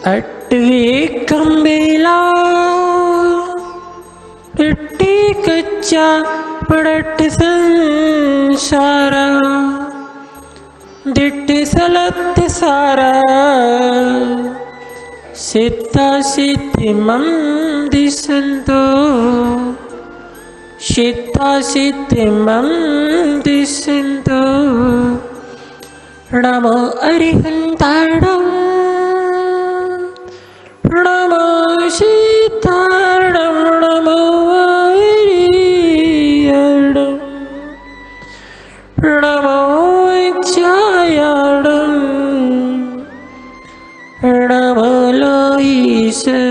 अट्टे कंबेला टट्टे कच्चा पड़ट संसारा दिट्ट सलत सारा सिद्धा सिद्धि मम दिसंतो सिद्धा सिद्धि मम दिसंतो नमो अरिहंताणं नमो सीताणं नमो अरिहंताणं नमो जयाणं नमो लोहिसविसावणं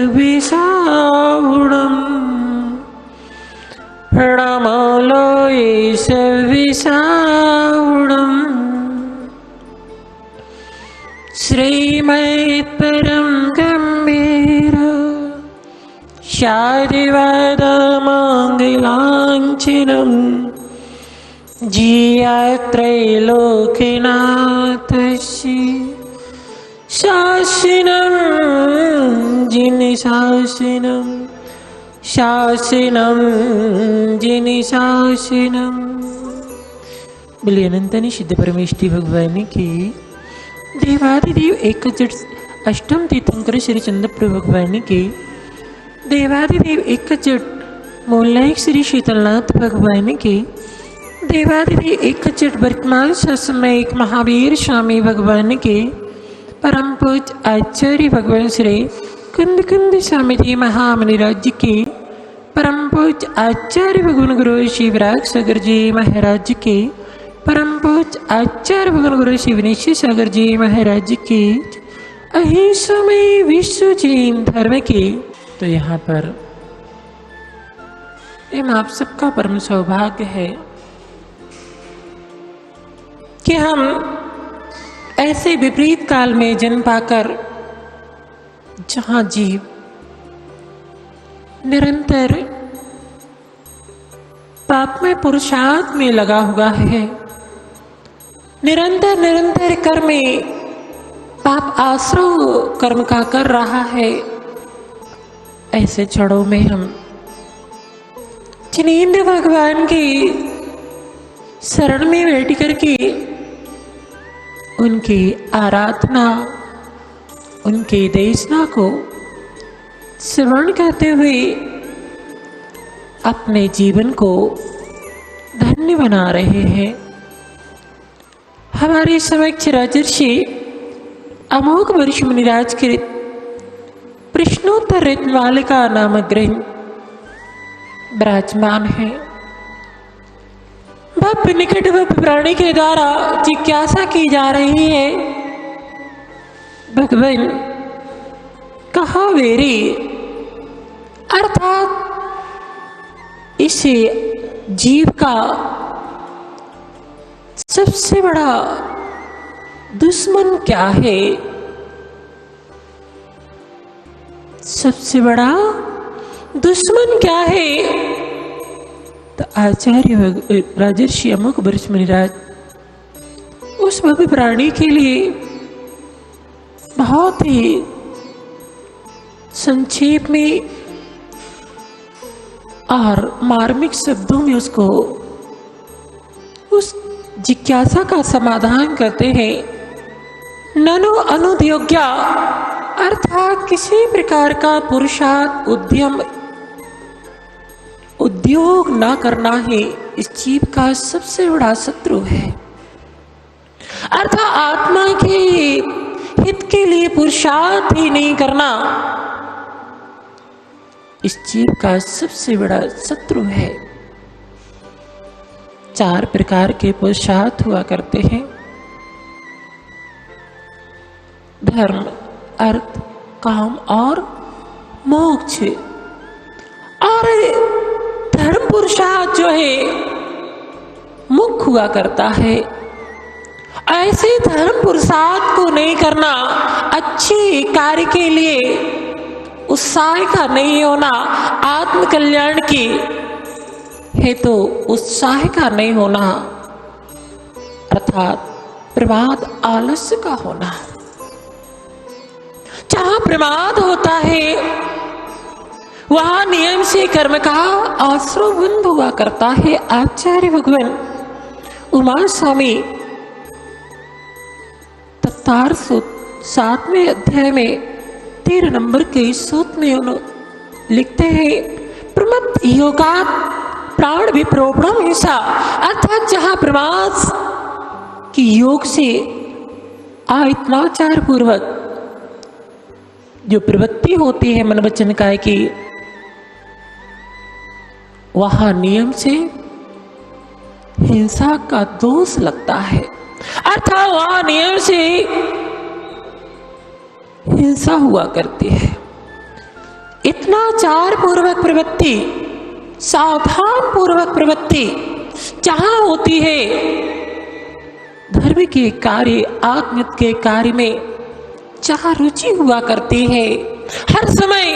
नमो लोहिसविसावणं श्रीमत्परं गम्भीर शादिवादमङ्गलाञ्छनं जियात्रैलोक्यनाथस्य शासनं जिनशासनं शासनं जिनशासनं। बोलिए अनंतनी सिद्ध परमेष्ठी भगवान की। देवादिदेव एकजट अष्टम तीर्थंकर श्री चंद्रप्रभु भगवान की। देवादिदेव एकजट मूलनायक श्री शीतलनाथ भगवान की। देवादिदेव एकजट वर्तमान समय एक महावीर स्वामी भगवान के। परम पूज आचार्य भगवान श्री कुंद कुंद स्वामी जी महामनिराज के। परम पूज आचार्य भगवान गुरु शिवराज सागर जी महाराज के। परम पूज आचार्य भगवान गुरु शिवनेश सागर जी महाराज के। अहिंसा में विश्व जैन धर्म के। तो यहाँ पर आप सबका परम सौभाग्य है कि हम ऐसे विपरीत काल में जन्म पाकर जहाँ जीव निरंतर पाप में पुरुषार्थ में लगा हुआ है, निरंतर कर्म में पाप आश्रव कर्म का कर रहा है, ऐसे क्षणों में हम जिनेंद्र भगवान की शरण में बैठ करके उनकी आराधना उनके देशना को श्रवण करते हुए अपने जीवन को धन्य बना रहे हैं। हमारे समक्ष राजर्षि अमोघ वर्ष मुनिराज कृत प्रश्नोत्तर रत्नमालिका नामक ग्रंथ विराजमान है। भव्य निकट भव्य प्राणी के द्वारा जिज्ञासा की जा रही है, भगवान कहाँ वेरी, अर्थात इस जीव का सबसे बड़ा दुश्मन क्या है, सबसे बड़ा दुश्मन क्या है। तो आचार्य राजर्षि अमोघ वर्ष मुनिराज उस भव्य प्राणी के लिए बहुत ही संक्षेप में और मार्मिक शब्दों में उसको उस जिज्ञासा का समाधान करते हैं। ननु अनुद्योग्या, अर्थात किसी प्रकार का पुरुषार्थ उद्योग न करना है इस जीव का सबसे बड़ा शत्रु है। अर्थात आत्मा के हित के लिए पुरुषार्थ ही नहीं करना इस जीव का सबसे बड़ा शत्रु है। 4 प्रकार के पुरुषार्थ हुआ करते हैं, धर्म, अर्थ, काम और मोक्ष। और धर्म पुरुषार्थ जो है मुख्य हुआ करता है। ऐसे धर्म पुरुषार्थ को नहीं करना, अच्छे कार्य के लिए उत्साह का नहीं होना, आत्मकल्याण की हेतु उत्साह का नहीं होना, अर्थात प्रमाद आलस्य का होना। जहां जहाँ प्रमाद होता है वहाँ नियम से कर्म का आश्रय बंद हुआ करता है। आचार्य भगवान उमा स्वामी तत्तार सूत 7वें अध्याय में 13 नंबर के सूत में उन्होंने लिखते हैं, प्रमद योगात प्राण विप्रोपणम हिंसा, अर्थात जहाँ प्रमाद की योग से आयत्नाचार पूर्वक जो प्रवृत्ति होती है मन वचन काय की, वहां नियम से हिंसा का दोष लगता है। अर्थात वहां नियम से हिंसा हुआ करती है। इतना चार पूर्वक प्रवृत्ति, सावधान पूर्वक प्रवृत्ति जहां होती है, धर्म के कार्य आत्मत के कार्य में जहां रुचि हुआ करती है, हर समय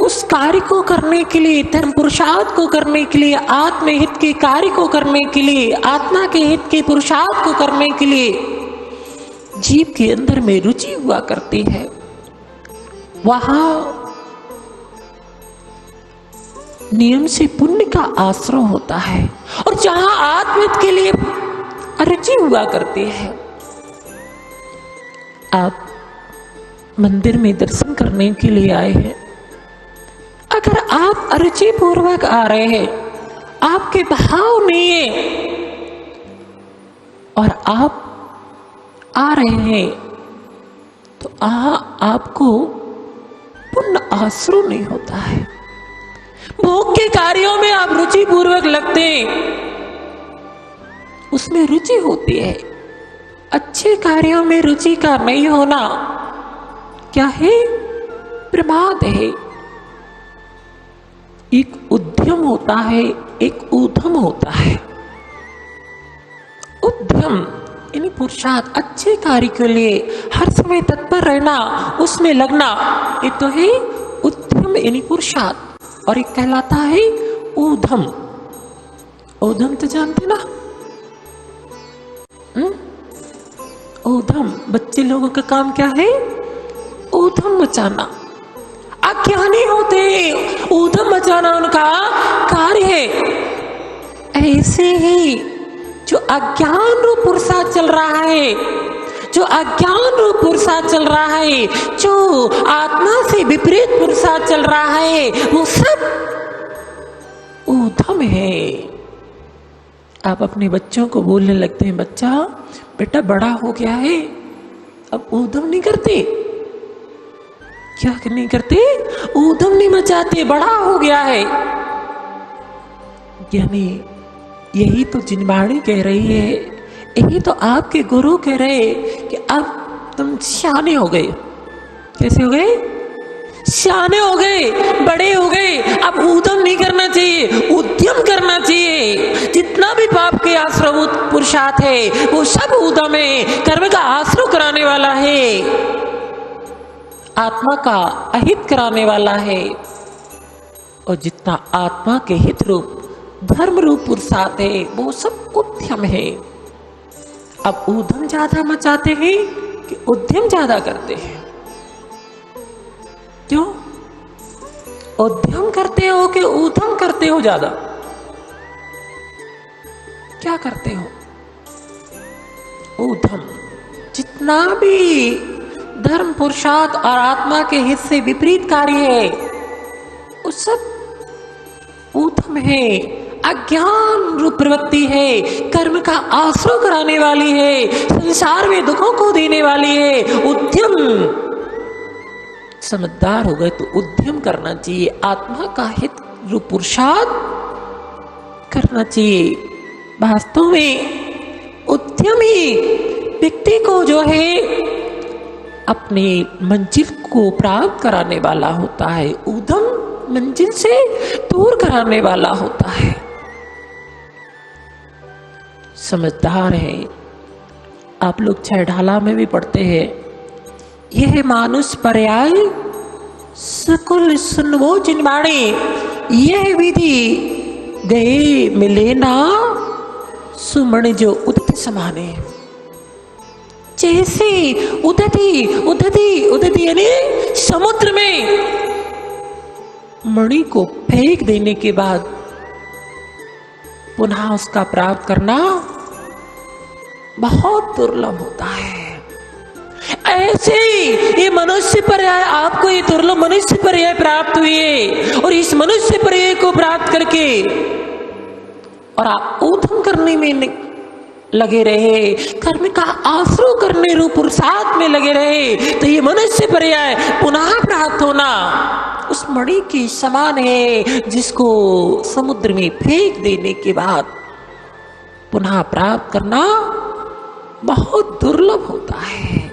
उस कार्य को करने के लिए, धर्म पुरुषार्थ को करने के लिए, आत्महित के कार्य को करने के लिए, आत्मा के हित के पुरुषार्थ को करने के लिए जीव के अंदर में रुचि हुआ करती है, वहां नियम से पुण्य का आश्रय होता है। और जहां आत्महित के लिए रुचि हुआ करती है, आप मंदिर में दर्शन करने के लिए आए हैं, अगर आप अरुचि पूर्वक आ रहे हैं, आपके भाव नहीं है और आप आ रहे हैं, तो आपको पुण्य आश्रय नहीं होता है। भोग के कार्यों में आप रुचि पूर्वक लगते हैं, उसमें रुचि होती है। अच्छे कार्यों में रुचि का नहीं होना क्या है? प्रमाद है। एक उद्यम होता है, एक ऊधम होता है। उद्यम यानी पुरुषार्थ, अच्छे कार्य के लिए हर समय तत्पर रहना, उसमें लगना, ये तो है उद्यम यानी पुरुषार्थ। और एक कहलाता है ऊधम। ऊधम तो जानते ना? ऊधम बच्चे लोगों का काम क्या है? ऊधम मचाना। अज्ञानी होते हैं, ऊधम मचाना उनका कार्य है। ऐसे ही जो अज्ञान रूप पुरुषार्थ चल रहा है, जो अज्ञान रूप पुरुषार्थ चल रहा है, जो आत्मा से विपरीत पुरुषार्थ चल रहा है, वो सब ऊधम है। आप अपने बच्चों को बोलने लगते हैं, बच्चा बेटा बड़ा हो गया है, अब ऊधम नहीं करते। क्या नहीं करते? ऊधम नहीं मचाते, बड़ा हो गया है। यानी यही तो जिनवाणी कह रही है, यही तो आपके गुरु कह रहे कि अब तुम सियाने हो गए। कैसे हो गए? सियाने हो गए, बड़े हो गए। अब ऊधम नहीं करना चाहिए, उद्यम करना चाहिए। जितना भी पाप के आश्रय पुरुषार्थ है, वो सब ऊधम है, कर्म का आश्रय कराने वाला है, आत्मा का अहित कराने वाला है। और जितना आत्मा के हित रूप धर्म रूप पुरुषार्थ है, वो सब उद्यम है। अब ऊधम ज्यादा मचाते हैं कि उद्यम ज्यादा करते हैं? क्यों? उद्यम करते हो कि ऊधम करते हो? ज्यादा क्या करते हो? ऊधम। जितना भी धर्म पुरुषार्थ और आत्मा के हित से विपरीत कार्य है, वो सब ऊधम है, अज्ञान रूप प्रवृत्ति है, कर्म का आश्रय कराने वाली है, संसार में दुखों को देने वाली है। उद्यम। समझदार हो गए तो उद्यम करना चाहिए, आत्मा का हित रूप पुरुषार्थ करना चाहिए। वास्तव में उद्यम ही व्यक्ति को जो है अपने मंजिल को प्राप्त कराने वाला होता है, ऊधम मंजिल से दूर कराने वाला होता है। समझदार है। आप लोग छहढाला में भी पढ़ते हैं, यह मानुष पर्याय सकुल सुनवो जिनवाणी, यह विधि गए मिले ना सुमण जो उदित समाने। जैसे उदती उदती उदती यानी समुद्र में मणि को फेंक देने के बाद पुनः उसका प्राप्त करना बहुत दुर्लभ होता है। ऐसे ही ये मनुष्य पर्याय, आपको ये दुर्लभ मनुष्य पर्याय प्राप्त हुए और इस मनुष्य पर्याय को प्राप्त करके और आप ऊधम करने में लगे रहे, कर्म का आश्रय करने रूप पुरुषार्थ में लगे रहे, तो ये मनुष्य पर्याय पुनः प्राप्त होना उस मणि के समान है जिसको समुद्र में फेंक देने के बाद पुनः प्राप्त करना बहुत दुर्लभ होता है।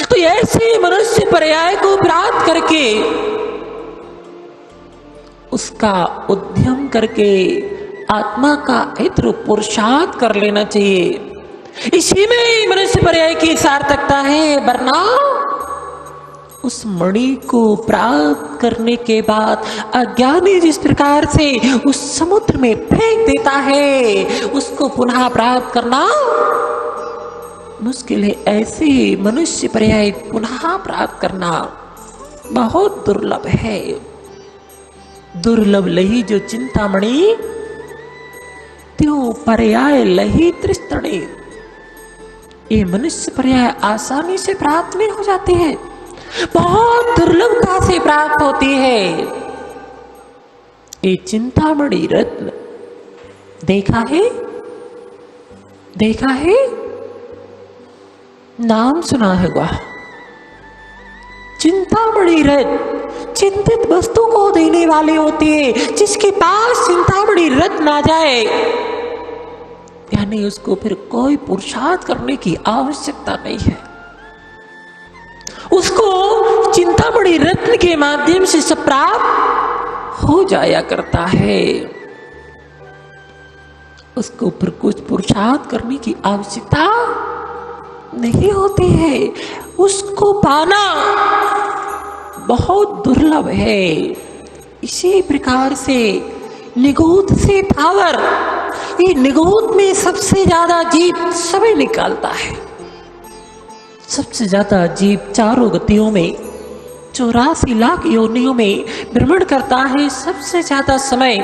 तो ऐसे मनुष्य पर्याय को प्राप्त करके उसका उद्यम करके आत्मा का हित रूप पुरुषार्थ कर लेना चाहिए। इसी में मनुष्य पर्याय की सार्थकता है, वरना उस मणि को प्राप्त करने के बाद अज्ञानी जिस प्रकार से उस समुद्र में फेंक देता है, उसको पुनः प्राप्त करना मुश्किल है। ऐसे मनुष्य पर्याय पुनः प्राप्त करना बहुत दुर्लभ है। दुर्लभ लही जो चिंतामणि, त्यों पर्याय लही त्रिस्तणे। ये मनुष्य पर्याय आसानी से प्राप्त नहीं हो जाते हैं, बहुत दुर्लभता से प्राप्त होती है। ये चिंतामणि रत्न देखा है, देखा है, नाम सुना होगा। चिंतामणि रत्न चिंतित वस्तु को देने वाले होते हैं। जिसके पास चिंतामणि रत्न आ जाए, यानी उसको फिर कोई पुरुषार्थ करने की आवश्यकता नहीं है। उसको चिंतामणि रत्न के माध्यम से सब प्राप्त हो जाया करता है। उसको फिर कुछ पुरुषार्थ करने की आवश्यकता नहीं होती है। उसको पाना बहुत दुर्लभ है। इसी प्रकार से निगूढ़ से थावर, ये निगूढ़ में सबसे ज्यादा जीव समय निकालता है। सबसे ज्यादा जीव चारों गतियों में 84 लाख योनियों में भ्रमण करता है। सबसे ज्यादा समय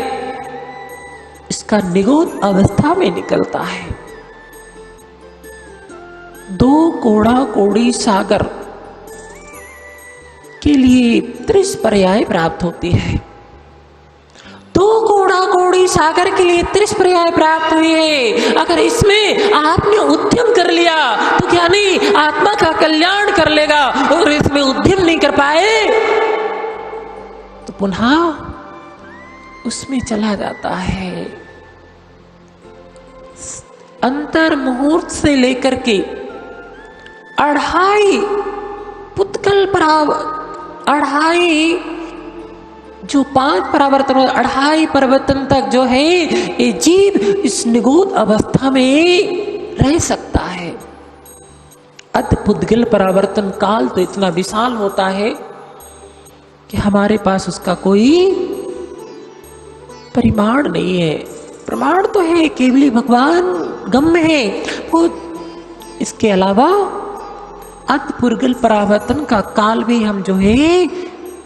इसका निगूढ़ अवस्था में निकलता है। दो कोड़ा कोड़ी सागर के लिए 30 पर्याय प्राप्त होती है। दो कोड़ा कोड़ी सागर के लिए 30 पर्याय प्राप्त हुए हैं। अगर इसमें आपने उद्यम कर लिया तो ज्ञानी आत्मा का कल्याण कर लेगा, और इसमें उद्यम नहीं कर पाए तो पुनः उसमें चला जाता है। अंतर मुहूर्त से लेकर के 2.5 पुत्कल अढ़ाई जो 5 परावर्तन, 2.5 परिवर्तन तक जो है ये जीव इस निगूढ़ अवस्था में रह सकता है। पुद्गल परावर्तन काल तो इतना विशाल होता है कि हमारे पास उसका कोई परिमाण नहीं है। प्रमाण तो है, केवली भगवान गम्य है वो। इसके अलावा पुर्गल परावर्तन का काल भी हम जो है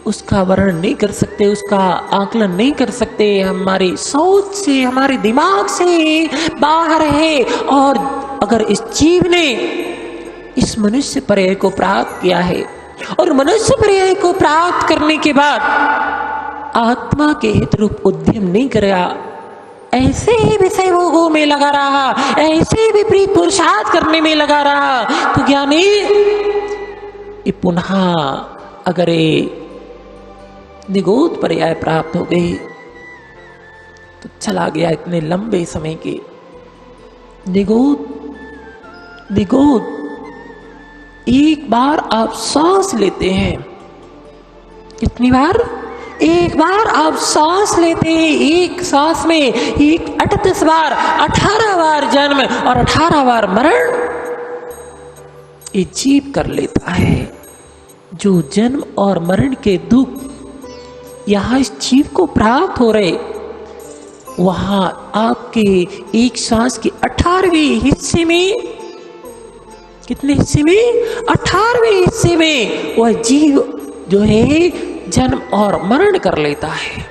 उसका वर्णन नहीं कर सकते, उसका आकलन नहीं कर सकते। हमारी सोच से, हमारे दिमाग से बाहर है। और अगर इस जीव ने इस मनुष्य पर्याय को प्राप्त किया है और मनुष्य पर्याय को प्राप्त करने के बाद आत्मा के हित रूप उद्यम नहीं करेगा, ऐसे ही विषय भोगों में लगा रहा, ऐसे ही विपरीत पुरुषार्थ करने में लगा रहा, तो ज्ञानी ये पुनः अगर ये निगूढ़ पर्याय प्राप्त हो गई तो चला गया इतने लंबे समय के निगूढ़। एक बार आप सांस लेते हैं, कितनी बार? एक बार आप सांस लेते हैं, एक सांस में 38 बार, 18 बार जन्म और 18 बार मरण ये जीव कर लेता है। जो जन्म और मरण के दुख यहाँ इस जीव को प्राप्त हो रहे, वहां आपके एक सांस के 18वें हिस्से में, कितने हिस्से में? 18वें हिस्से में वह जीव जो है जन्म और मरण कर लेता है।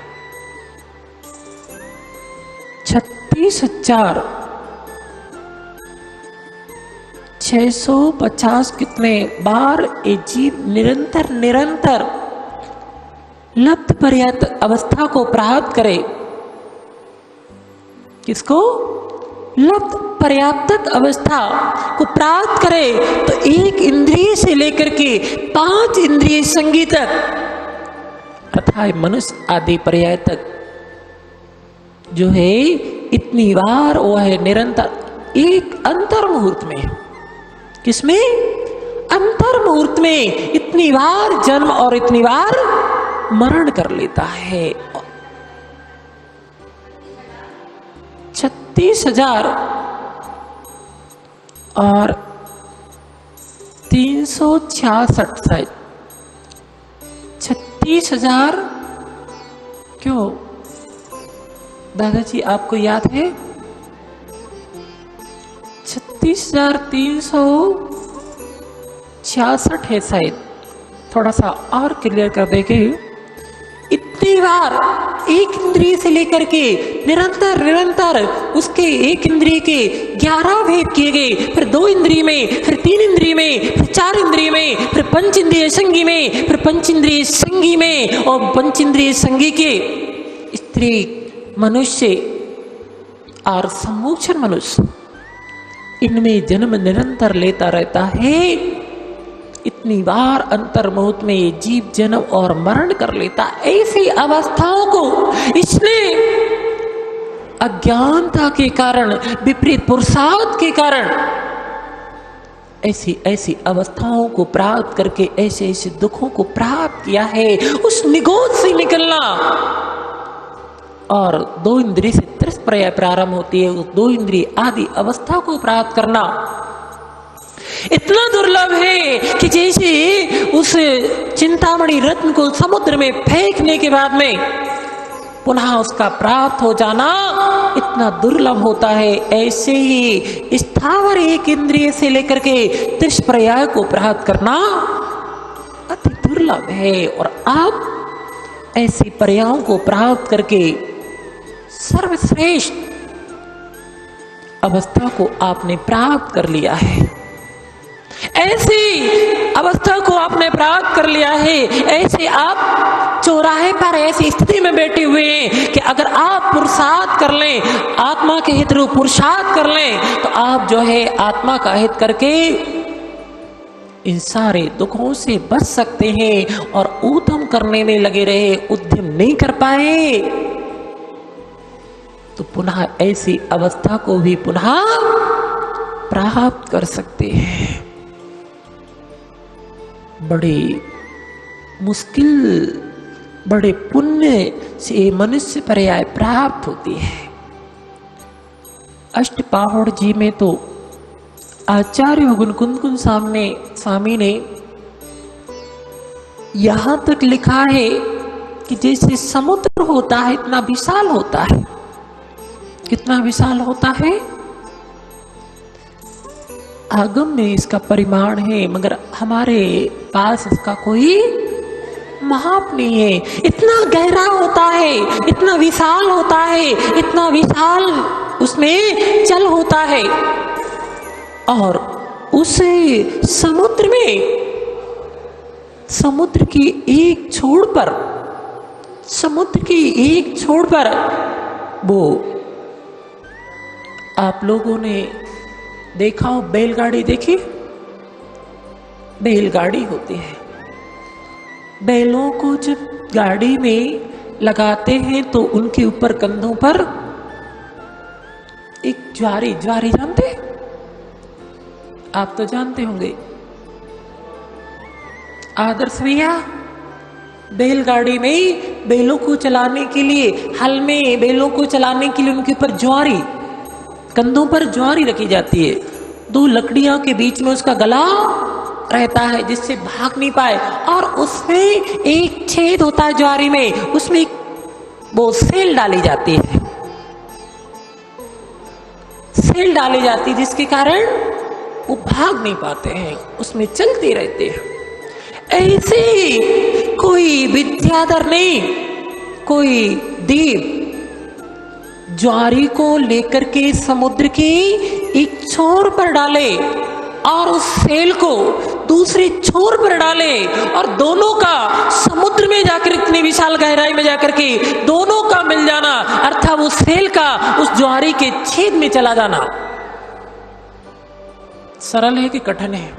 36,650 कितने बार ये जीव निरंतर लब्ध पर्याप्त अवस्था को प्राप्त करे। किसको? लब्ध पर्याप्त अवस्था को प्राप्त करे तो एक इंद्रिय से लेकर के 5 इंद्रिय संगी तक अर्थात मनुष्य आदि पर्याय तक जो है इतनी बार वो है निरंतर एक अंतर मुहूर्त में। किसमें? अंतर मुहूर्त में इतनी बार जन्म और इतनी बार मरण कर लेता है। 36,000 और 366 शायद 36,000 क्यों दादाजी आपको याद है? 36,366 है शायद, थोड़ा सा और क्लियर कर देंगे। इतनी बार एक इंद्रिय से लेकर के निरंतर उसके एक इंद्रिय के 11 भेद किए गए, फिर 2 इंद्रिय में, फिर 3 इंद्रिय में, फिर 4 इंद्रिय में, फिर पंच इंद्रिय संगी में, फिर पंच इंद्रिय संगी में और पंच इंद्रिय संगी के स्त्री मनुष्य और सम्मोक्षण मनुष्य, इनमें जन्म निरंतर लेता रहता है। इतनी बार अंतर मुहूर्त में ये जीव जन्म और मरण कर लेता। ऐसी अवस्थाओं को इसने अज्ञानता के कारण, विपरीत पुरुषार्थ के कारण ऐसी अवस्थाओं को प्राप्त करके ऐसे दुखों को प्राप्त किया है। उस निगोद से निकलना और 2 इंद्रिय से तृष्णा प्रारंभ होती है, उस 2 इंद्रिय आदि अवस्था को प्राप्त करना इतना दुर्लभ है कि जैसे उस चिंतामणि रत्न को समुद्र में फेंकने के बाद में पुनः उसका प्राप्त हो जाना इतना दुर्लभ होता है, ऐसे ही स्थावर एक इंद्रिय से लेकर के तृष्णा को प्राप्त करना अति दुर्लभ है। और आप ऐसी पर्यायों को प्राप्त करके सर्वश्रेष्ठ अवस्था को आपने प्राप्त कर लिया है। ऐसी अवस्था को आपने प्राप्त कर लिया है। ऐसे आप चौराहे पर ऐसी स्थिति में बैठे हुए हैं कि अगर आप पुरुषार्थ कर लें, आत्मा के हित रूप पुरुषार्थ कर लें, तो आप जो है आत्मा का हित करके इन सारे दुखों से बच सकते हैं। और उद्यम करने में लगे रहे, उद्यम नहीं कर पाए तो पुनः ऐसी अवस्था को भी पुनः प्राप्त कर सकते हैं। बड़े मुश्किल, बड़े पुण्य से मनुष्य पर्याय प्राप्त होती है। अष्टपाहुड़ जी में तो आचार्य गुणकुंद स्वामी ने यहां तक लिखा है कि जैसे समुद्र होता है इतना विशाल होता है। कितना विशाल होता है? आगम में इसका परिमाण है, मगर हमारे पास इसका कोई माप नहीं है। इतना गहरा होता है, इतना विशाल होता है, इतना विशाल उसमें जल होता है। और उस समुद्र में, समुद्र की एक छोर पर, समुद्र की एक छोर पर वो आप लोगों ने देखा हो, बैलगाड़ी देखी? बैलगाड़ी होती है। बैलों को जब गाड़ी में लगाते हैं तो उनके ऊपर कंधों पर एक ज्वारी जानते हैं? आप तो जानते होंगे। आदर्श भैया, बैलगाड़ी में बैलों को चलाने के लिए, हल में बैलों को चलाने के लिए उनके ऊपर ज्वारी, कंधों पर ज्वारी रखी जाती है। 2 लकड़ियों के बीच में उसका गला रहता है जिससे भाग नहीं पाए, और उसमें एक छेद होता है ज्वारी में, उसमें वो सेल डाली जाती है, सेल डाली जाती है जिसके कारण वो भाग नहीं पाते हैं, उसमें चलते रहते हैं। ऐसे कोई विद्याधर नहीं, कोई देव ज्वारी को लेकर के समुद्र के एक छोर पर डाले और उस सेल को दूसरे छोर पर डाले और दोनों का समुद्र में जाकर, इतनी विशाल गहराई में जाकर के दोनों का मिल जाना, अर्थात वो सेल का उस ज्वारी के छेद में चला जाना। सरल है कि कठिन है?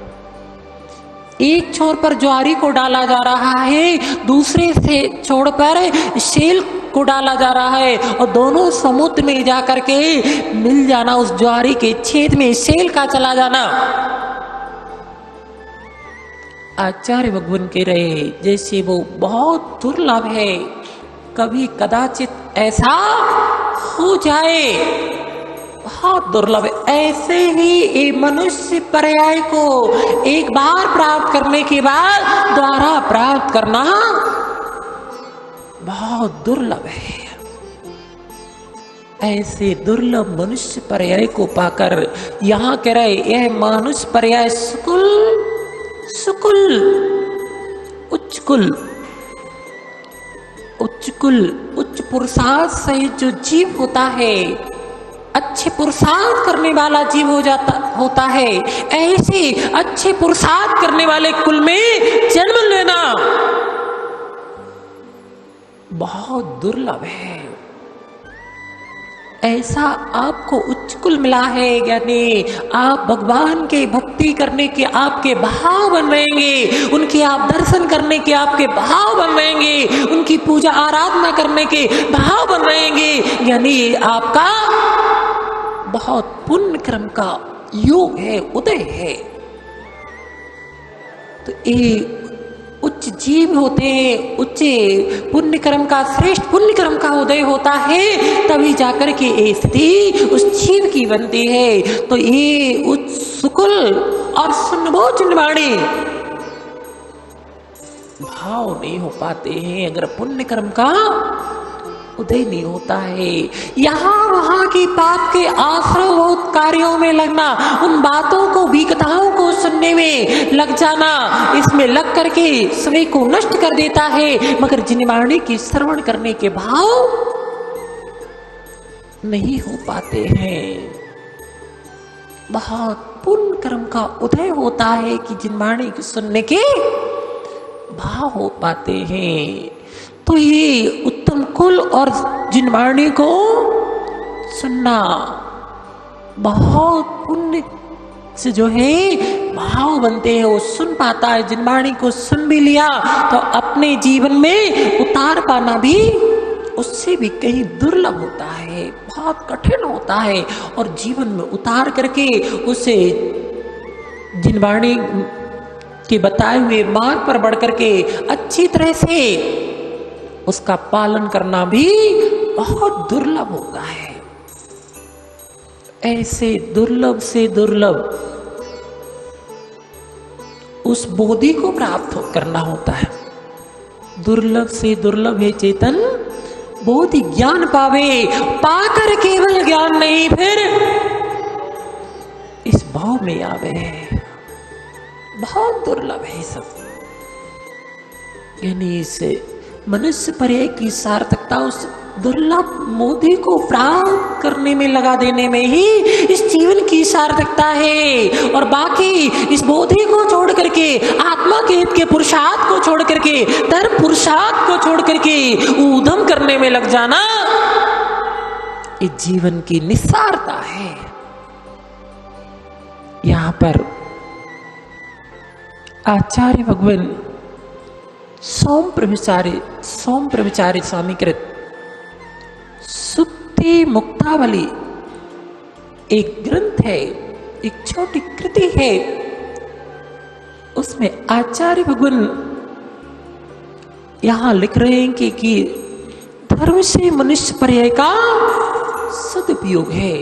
एक छोर पर ज्वारी को डाला जा रहा है, दूसरे से छोर पर सेल को डाला जा रहा है और दोनों समुद्र में जाकर के मिल जाना, उस ज्वारी के छेद में सेल का चला जाना। आचार्य भगवान कह रहे जैसे वो बहुत दुर्लभ है, कभी कदाचित ऐसा हो जाए, बहुत दुर्लभ है। ऐसे ही ये मनुष्य पर्याय को एक बार प्राप्त करने के बाद दोबारा प्राप्त करना बहुत दुर्लभ है। ऐसे दुर्लभ मनुष्य पर्याय को पाकर यहाँ कह रहे यह मनुष्य पर्याय सुकुल सुकुल उच्चकुल उच्चकुल उच्च पुरुषार्थ सहित जो जीव होता है, अच्छे पुरुषार्थ करने वाला जीव होता है, ऐसे अच्छे पुरुषार्थ करने वाले कुल में जन्म लेना बहुत दुर्लभ है। ऐसा आपको उच्च कुल मिला है, यानी आप भगवान के भक्ति करने के आपके भाव बन रहेंगे, उनके आप दर्शन करने के आपके भाव बन रहेंगे, उनकी पूजा आराधना करने के भाव बन रहेंगे, यानी आपका बहुत पुण्य क्रम का योग है, उदय है। तो ये उच्च जीव होते हैं, उच्च पुण्य कर्म का, श्रेष्ठ पुण्य कर्म का उदय होता है, तभी जाकर के ये स्थिति उस जीव की बनती है। तो ये उच्च सुकुल और सुनबो चिन्वाणी भाव नहीं हो पाते हैं अगर पुण्य कर्म का उदय नहीं होता है। यहाँ वहां की पाप के आश्रवभूत कार्यों में लगना, उन बातों को, विकताओं को सुनने में लग जाना, इसमें लग करके समय को नष्ट कर देता है, मगर जिनवाणी की श्रवण करने के भाव नहीं हो पाते हैं। बहुत पुण्य कर्म का उदय होता है कि जिनवाणी की सुनने के भाव हो पाते हैं। तो ये उत्तम कुल और जिनवाणी को सुनना बहुत पुण्य से जो है भाव बनते हैं, वो सुन पाता है। जिनवाणी को सुन भी लिया तो अपने जीवन में उतार पाना भी उससे भी कहीं दुर्लभ होता है, बहुत कठिन होता है। और जीवन में उतार करके उसे जिनवाणी के बताए हुए मार्ग पर बढ़ करके अच्छी तरह से उसका पालन करना भी बहुत दुर्लभ होता है। ऐसे दुर्लभ से दुर्लभ उस बोधि को प्राप्त करना होता है। दुर्लभ से दुर्लभ है चेतन बोधि ज्ञान पावे, पाकर केवल ज्ञान नहीं फिर इस भाव में आवे। बहुत दुर्लभ है सब, यानी इसे मनुष्य पर्याय की सार्थकता उस दुर्लभ मोदी को प्राप्त करने में लगा देने में ही इस जीवन की सार्थकता है। और बाकी इस बोधि को छोड़ करके, आत्मा के हित के पुरुषार्थ को छोड़ करके, धर्म पुरुषार्थ को छोड़ करके ऊधम करने में लग जाना, इस जीवन की निस्सारता है। यहां पर आचार्य भगवान सोम प्रभुचार्य स्वामी कृत सुक्ति मुक्तावली एक ग्रंथ है, एक छोटी कृति है। उसमें आचार्य भगवान यहां लिख रहे हैं कि धर्म से मनुष्य पर्याय का सदुपयोग है।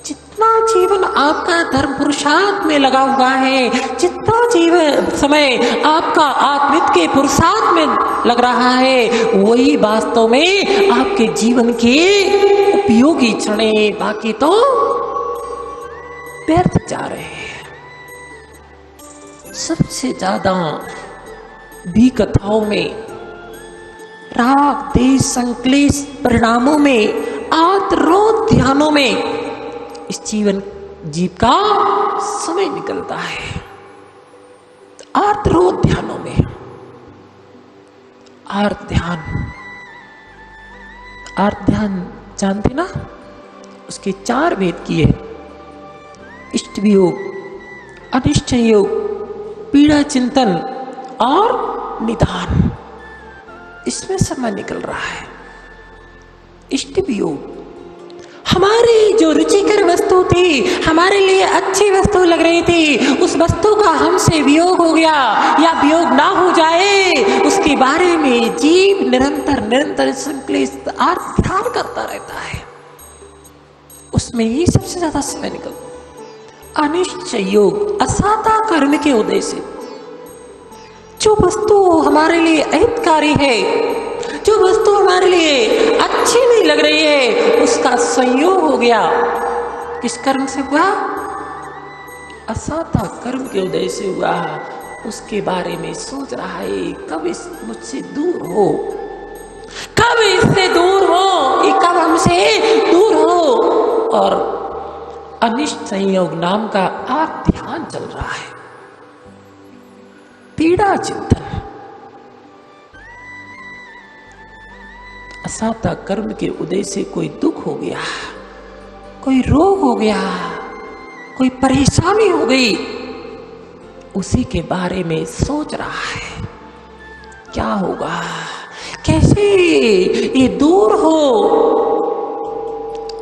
जितना जीवन आपका धर्म पुरुषार्थ में लगा हुआ है, जितना जीवन समय आपका आत्मित के पुरुषार्थ में लग रहा है, वही वास्तव में आपके जीवन के उपयोगी क्षण, बाकी तो व्यर्थ जा रहे हैं। सबसे ज्यादा भी कथाओं में, राग देश संक्लेश परिणामों में, आत्रोध ध्यानों में इस जीव का समय निकलता है। आत्रोध ध्यानों में, आर्त ध्यान जानते ना, उसके 4 भेद किए, इष्ट वियोग, अनिष्ट योग, पीड़ा चिंतन और निदान। इसमें समय निकल रहा है। इष्ट वियोग, हमारी जो रुचिकर वस्तु थी, हमारे लिए अच्छी वस्तु लग रही थी, उस वस्तु का हमसे वियोग हो गया या वियोग ना हो जाए, उसके बारे में जीव निरंतर संक्लेश ध्यान करता रहता है। उसमें ही सबसे ज्यादा समय निकलता। अनिष्ट योग, असाता कर्म के उदय से जो वस्तु हमारे लिए अहितकारी है, जो वस्तु हमारे लिए अच्छी नहीं लग रही है, उसका संयोग हो गया। किस कर्म से हुआ? असाता कर्म के उदय से हुआ। उसके बारे में सोच रहा है, कब इस मुझसे दूर हो, कब इससे दूर हो, ये कब हमसे दूर हो। और अनिष्ट संयोग नाम का ध्यान चल रहा है। पीड़ा चिंतन, असाता कर्म के उदय से कोई दुख हो गया, कोई रोग हो गया, कोई परेशानी हो गई, उसी के बारे में सोच रहा है। क्या होगा, कैसे ये दूर हो।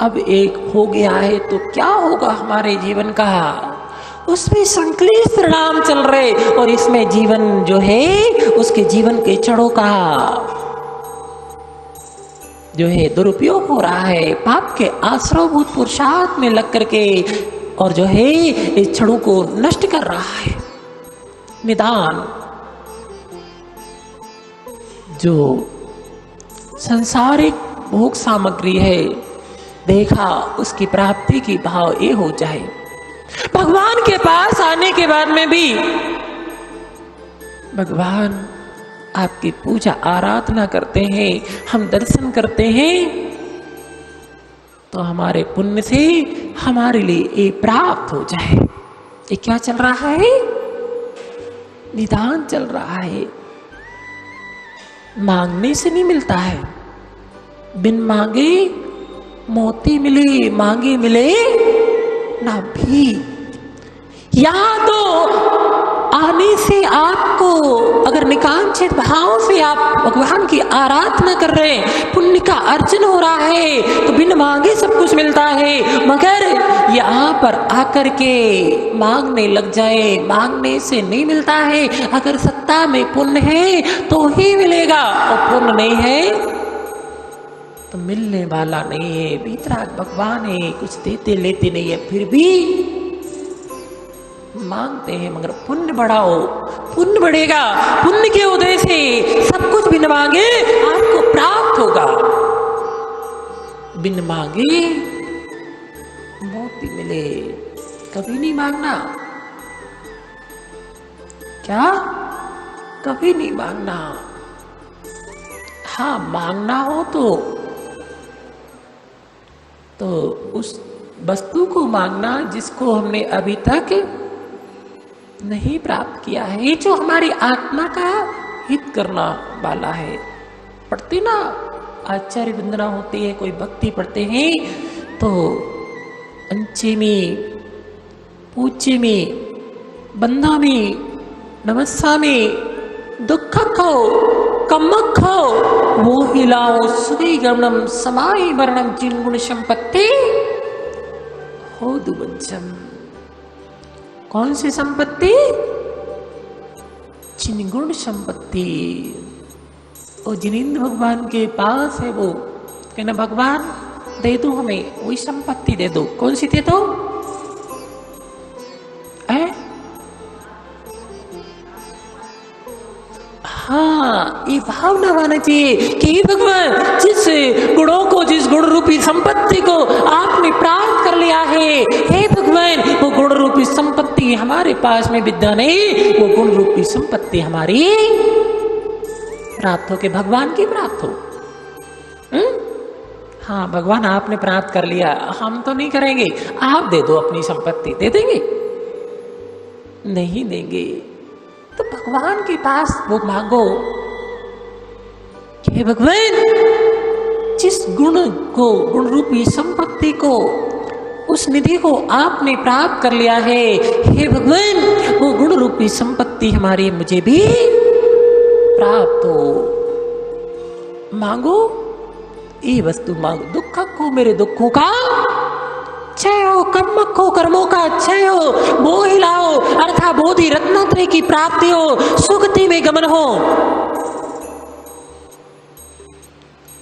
अब एक हो गया है तो क्या होगा हमारे जीवन का, उसमें संक्लेश परिणाम चल रहे, और इसमें जीवन जो है उसके जीवन के क्षणों का जो है दुरुपयोग हो रहा है, पाप के आश्रयभूत पुरुषार्थ में लग करके, और जो है इस क्षणों को नष्ट कर रहा है। निदान, जो सांसारिक भोग सामग्री है, देखा उसकी प्राप्ति की भाव ये हो जाए। भगवान के पास आने के बाद में भी भगवान आपकी पूजा आराधना करते हैं, हम दर्शन करते हैं, तो हमारे पुण्य से हमारे लिए ये प्राप्त हो जाए। ये क्या चल रहा है? निदान चल रहा है। मांगने से नहीं मिलता है। बिन मांगे मोती मिले, मांगे मिले ना भी। यहां तो आने से आपको अगर निकांक्षित भाव से आप भगवान की आराधना कर रहे हैं, पुण्य का अर्जन हो रहा है, तो बिन मांगे सब कुछ मिलता है। मगर यहाँ पर आकर के मांगने लग जाए, मांगने से नहीं मिलता है। अगर सत्ता में पुण्य है तो ही मिलेगा, और पुण्य नहीं है तो मिलने वाला नहीं है। भीतराग भगवान है, कुछ देते लेते नहीं है, फिर भी मांगते हैं। मगर पुण्य बढ़ाओ, पुण्य बढ़ेगा। पुण्य के उदय से सब कुछ बिन मांगे आपको प्राप्त होगा। बिन मांगे मोती मिले, कभी नहीं मांगना। क्या? कभी नहीं मांगना। हाँ, मांगना हो तो उस वस्तु को मांगना जिसको हमने अभी तक नहीं प्राप्त किया है। ये जो हमारी आत्मा का हित करना वाला है। पढ़ते ना, आचार्य वंदना होती है, कोई भक्ति पढ़ते हैं तो अंचेमी, पूज्यमी, बंधामी, नमस्सामी, दुःखखो, कम्मखो, वो हिलाओ सुगई गमनम समाई मरणम जिन गुण संपत्ति हो दुबंचम। कौन सी संपत्ति? जिन गुण संपत्ति। वो जिनेंद्र भगवान के पास है। वो कहना, भगवान दे दो हमें, वही संपत्ति दे दो। कौन सी दे दो? हाँ, ये भावना होना चाहिए कि भगवान जिस गुणों को, जिस गुण रूपी संपत्ति को आपने प्राप्त कर लिया है, हे भगवान वो गुण रूपी संपत्ति हमारे पास में विद्या नहीं, वो गुण रूपी संपत्ति हमारी प्राप्त हो कि भगवान की प्राप्त हो। हाँ भगवान आपने प्राप्त कर लिया, हम तो नहीं करेंगे, आप दे दो अपनी संपत्ति। दे देंगे? नहीं देंगे। तो भगवान के पास वो मांगो कि भगवान जिस गुण को, गुण रूपी संपत्ति को, उस निधि को आपने प्राप्त कर लिया है, हे भगवान वो गुण रूपी संपत्ति हमारी मुझे भी प्राप्त हो। मांगो, ये वस्तु मांगो। दुख को मेरे दुखों का क्षय हो, कर्म को कर्मों का क्षय हो, मोह लाओ अर्थात बोधि रत्नत्रय की प्राप्ति हो, सुगति में गमन हो।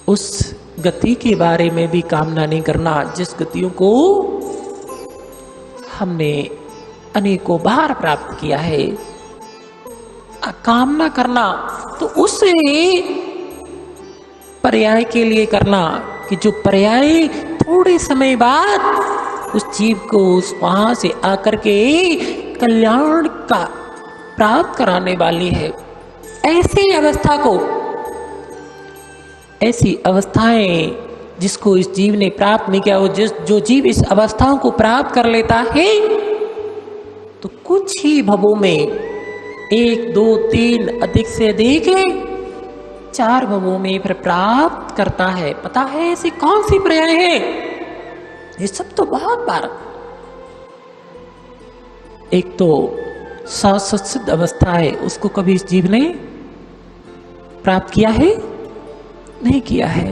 उस गति के बारे में भी कामना नहीं करना जिस गतियों को हमने अनेकों बार प्राप्त किया है। कामना करना तो उसे पर्याय के लिए करना कि जो पर्याय थोड़े समय बाद उस जीव को उस वहां से आकर के कल्याण का प्राप्त कराने वाली है। ऐसी अवस्था को, ऐसी अवस्थाएं जिसको इस जीव ने प्राप्त नहीं किया, जो जीव इस अवस्थाओं को प्राप्त कर लेता है तो कुछ ही भवों में, 1 2 3 अधिक से अधिक 4 भवों में फिर प्राप्त करता है। पता है ऐसी कौन सी पर्याय है? ये सब तो बहुत बार। एक तो सत्सिद्ध अवस्था है, उसको कभी इस जीव ने प्राप्त किया है? नहीं किया है।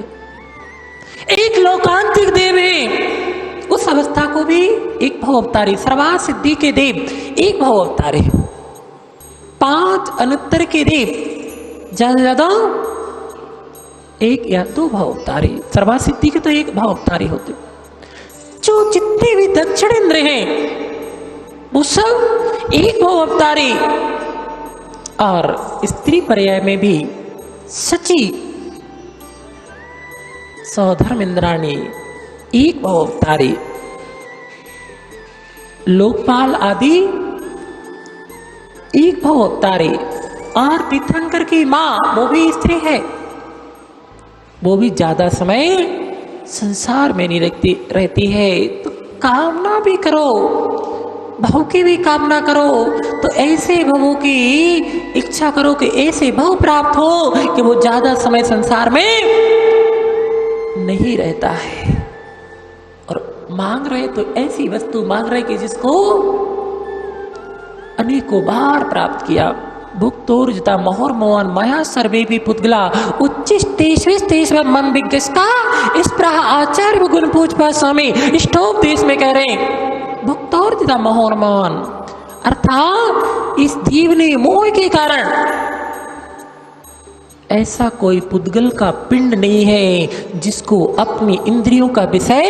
एक लोकांतिक देव है, उस अवस्था को भी एक भव अवतारी, सर्वा सिद्धि के देव एक भव अवतारे, 5 अनुत्तर के देव ज्यादा ज्यादा 1 या 2 भव अवतारी, सर्वा सिद्धि के तो 1 भव अवतारी होते। जो जितने भी दक्षिणेंद्र हैं वो सब 1 भव अवतारी, और स्त्री पर्याय में भी सची सौधर्म इंद्राणी 1 भव अवतारी, लोकपाल आदि 1 भव अवतारी, और तीर्थंकर की मां वो भी स्त्री है, वो भी ज्यादा समय संसार में नहीं रहती है। तो कामना भी करो, भव की भी कामना करो, तो ऐसे भवों की इच्छा करो कि ऐसे भव प्राप्त हो कि वो ज्यादा समय संसार में नहीं रहता है। और मांग रहे तो ऐसी वस्तु मांग रहे कि जिसको अनेकों बार प्राप्त किया। भुक्तोर्जिता मोहर मोहन माया सर्वे भी पुद्गला उच्चिष्टेश्व मन विज्ञस्ता, इस प्रह आचार्य गुण पूजपा स्वामी स्टोप देश में कह रहे हैं। भुक्तोर्जिता मोहर मोहन अर्थात इस जीव ने मोह के कारण, ऐसा कोई पुद्गल का पिंड नहीं है जिसको अपनी इंद्रियों का विषय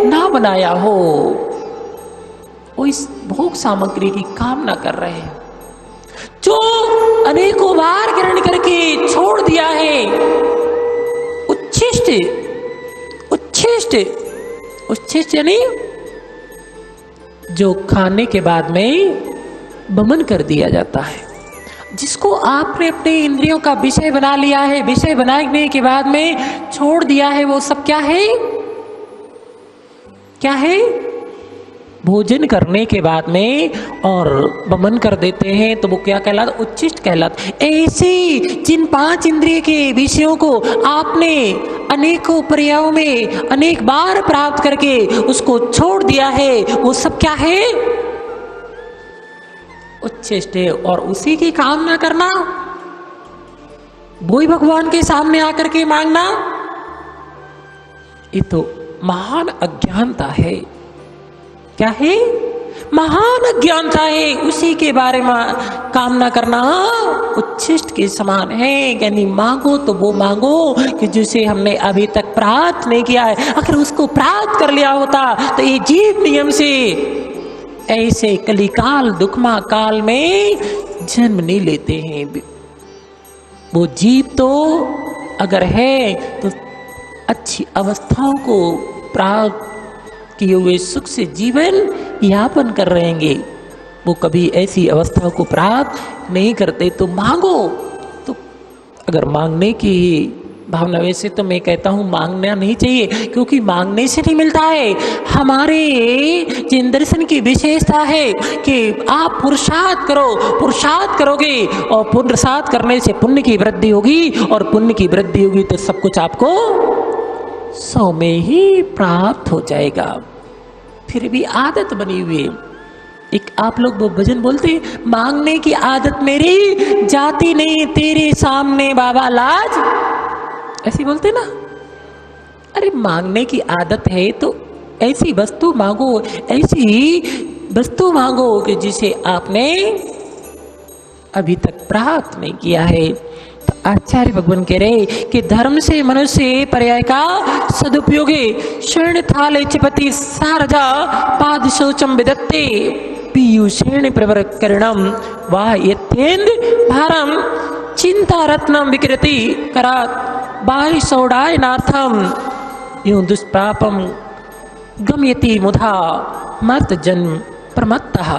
ना बनाया हो। वो इस भोग सामग्री की कामना कर रहे हैं, जो अनेकों बार ग्रहण करके छोड़ दिया है। उच्छिष्ट उच्छिष्ट उच्छिष्ट यानी जो खाने के बाद में बमन कर दिया जाता है, जिसको आपने अपने इंद्रियों का विषय बना लिया है, विषय बनाने के बाद में छोड़ दिया है, वो सब क्या है? क्या है? भोजन करने के बाद में और बमन कर देते हैं तो वो क्या कहलाता? उच्छिष्ट कहलाता। ऐसे जिन 5 इंद्रिय के विषयों को आपने अनेकों पर्यायों में अनेक बार प्राप्त करके उसको छोड़ दिया है, वो सब क्या है? उच्छिष्ट है। और उसी की कामना करना, वही भगवान के सामने आकर के मांगना, ये तो महान अज्ञानता है। क्या है? महान अज्ञानता है। उसी के बारे में कामना करना उच्छिष्ट के समान है। यानी मांगो तो वो मांगो कि जिसे हमने अभी तक प्राप्त नहीं किया है। अगर उसको प्राप्त कर लिया होता तो ये जीव नियम से ऐसे कलिकाल दुखमा काल में जन्म नहीं लेते हैं। वो जीव तो अगर है तो अच्छी अवस्थाओं को प्राप्त किए हुए सुख से जीवन यापन कर रहेंगे। वो कभी ऐसी अवस्थाओं को प्राप्त नहीं करते। तो मांगो, तो अगर मांगने की भावना, वैसे तो मैं कहता हूँ मांगना नहीं चाहिए, क्योंकि मांगने से नहीं मिलता है। हमारे जिन दर्शन की विशेषता है कि आप पुरुषार्थ करो, पुरुषार्थ करोगे और पुरुषार्थ करने से पुण्य की वृद्धि होगी, और पुण्य की वृद्धि होगी तो सब कुछ आपको 100 में ही प्राप्त हो जाएगा। फिर भी आदत बनी हुई है। एक आप लोग वो भजन बोलते, मांगने की आदत मेरी जाती नहीं तेरे सामने बाबा लाज, ऐसी बोलते ना। अरे मांगने की आदत है तो ऐसी वस्तु मांगो, ऐसी वस्तु मांगो कि जिसे आपने अभी तक प्राप्त नहीं किया है। तो आचार्य भगवान कह रहे कि धर्म से मनुष्य पर्याय का सदुपयोग है। शरण थाले चिपति सारजा पाद शौचम विदत्ते पीयूषेण प्रवरकरणम वाह यत्येन्द्र भारम चिंता रत्नम विकृति करात बाहि सौडाय नाथम यूं दुष्प्रापम गम्यति मुधा मर्त जन्म प्रमत्तः।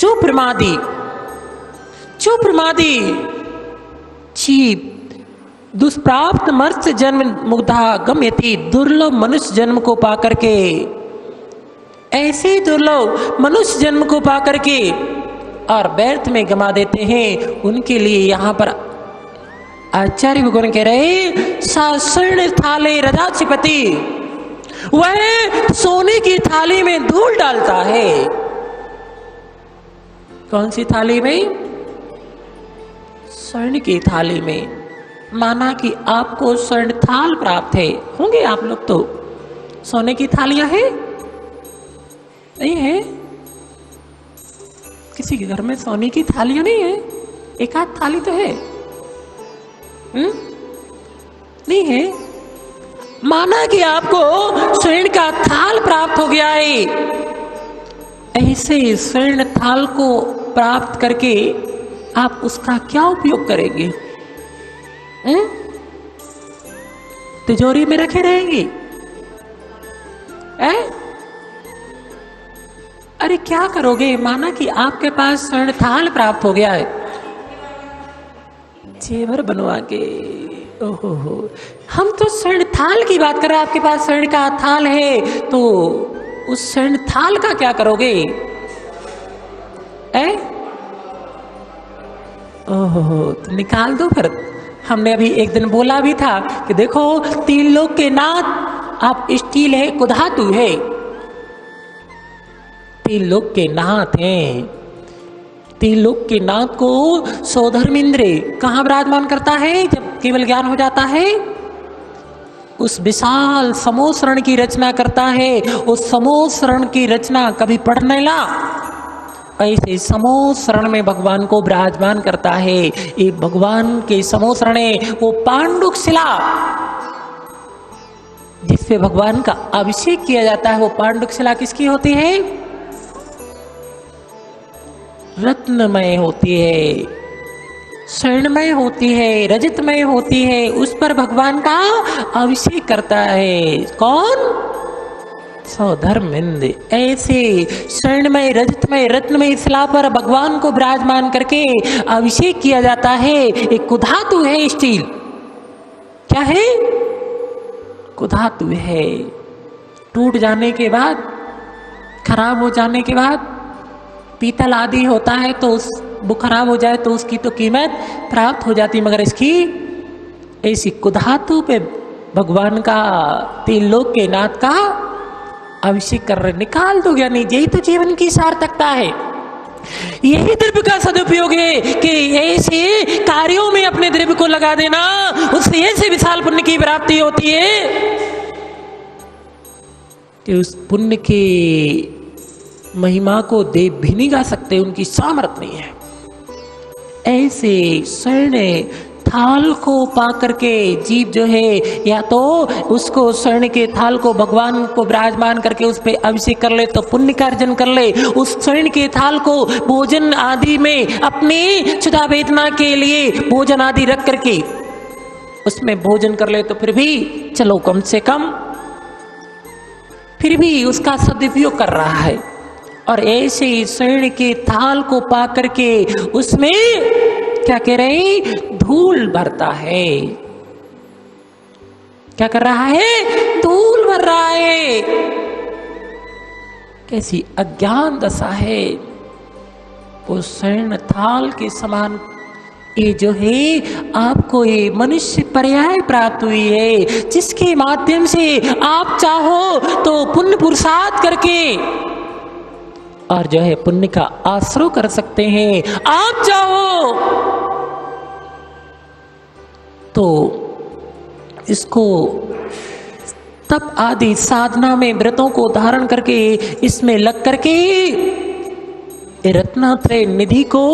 जो प्रमादी चीप दुष्प्राप्त मर्त्य जन्म मुग्धा गम्यति, दुर्लभ मनुष्य जन्म को पाकर के, ऐसे दुर्लभ मनुष्य जन्म को पाकर के और व्यर्थ में गमा देते हैं, उनके लिए यहाँ पर आचार्य भगवान कह रहे सासर्ण थाले रजाचिपति, वह सोने की थाली में धूल डालता है। कौन सी थाली में? स्वर्ण की थाली में। माना कि आपको स्वर्ण थाल प्राप्त है, होंगे आप लोग तो। सोने की थालियां है नहीं है? किसी के घर में सोने की थालियां नहीं है? एक आध थाली तो है, नहीं है? माना कि आपको स्वर्ण का थाल प्राप्त हो गया है, ऐसे स्वर्ण थाल को प्राप्त करके आप उसका क्या उपयोग करेंगे? तिजोरी में रखे रहेंगे? अरे क्या करोगे? माना कि आपके पास स्वर्ण थाल प्राप्त हो गया है, जेवर बनवा के, ओहो हो, हम तो स्वर्ण थाल की बात कर रहे हैं। आपके पास स्वर्ण का थाल है तो उस स्वर्ण थाल का क्या करोगे? ओहो, तो निकाल दो फिर। हमने अभी एक दिन बोला भी था कि देखो 3 लोग के नाथ आप स्टील है, कुधातु है, 3 लोग के नाथ हैं। 3 लोग के नाथ को सौधर्मेंद्र कहाँ विराजमान करता है? जब केवल ज्ञान हो जाता है उस विशाल समोसरण की रचना करता है। उस समोसरण की रचना कभी पढ़ने ला, ऐसे समोसरण में भगवान को विराजमान करता है। ये भगवान के समोसरण है वो पांडुक शिला, जिसपे भगवान का अभिषेक किया जाता है। वो पांडुक शिला किसकी होती है? रत्नमय होती है, स्वर्णमय होती है, रजतमय होती है। उस पर भगवान का अभिषेक करता है कौन? सौधर्मेंद्र। ऐसे स्वर्णमय, रजतमय, रत्नमय शिला पर भगवान को विराजमान करके अभिषेक किया जाता है। एक कुधातु है स्टील। क्या है? कुधातु है। टूट जाने के बाद, खराब हो जाने के बाद, पीतल आदि होता है तो वो खराब हो जाए तो उसकी तो कीमत प्राप्त हो जाती, मगर इसकी ऐसी कुधातु पे भगवान का 3 लोक के नाथ का अभिषेक कर रहे। निकाल दो ज्ञानी, यही तो जीवन की सार्थकता है। यही द्रव्य का सदुपयोग है कि ऐसे कार्यों में अपने द्रव्य को लगा देना, उससे ऐसे विशाल पुण्य की प्राप्ति होती है कि उस पुण्य की महिमा को देव भी नहीं गा सकते, उनकी सामर्थ्य नहीं है। ऐसे स्वर्ण थाल को पा करके जीव जो है, या तो उसको स्वर्ण के थाल को भगवान को विराजमान करके उस पर अभिषेक कर ले तो पुण्य का अर्जन कर ले। उस स्वर्ण के थाल को भोजन आदि में अपनी क्षुधा वेदना के लिए भोजन आदि रख करके उसमें भोजन कर ले तो फिर भी चलो, कम से कम फिर भी उसका सदुपयोग कर रहा है। और ऐसे स्वर्ण के थाल को पा करके उसमें क्या कह रहे, धूल भरता है। क्या कर रहा है, धूल भर रहा है। कैसी अज्ञान दशा है। वो स्वर्ण थाल के समान ये जो है आपको ये मनुष्य पर्याय प्राप्त हुई है, जिसके माध्यम से आप चाहो तो पुण्य पुरुषार्थ करके और जो है पुण्य का आश्रय कर सकते हैं। आप चाहो तो इसको तप आदि साधना में व्रतों को धारण करके इसमें लग करके रत्नात्रय निधि को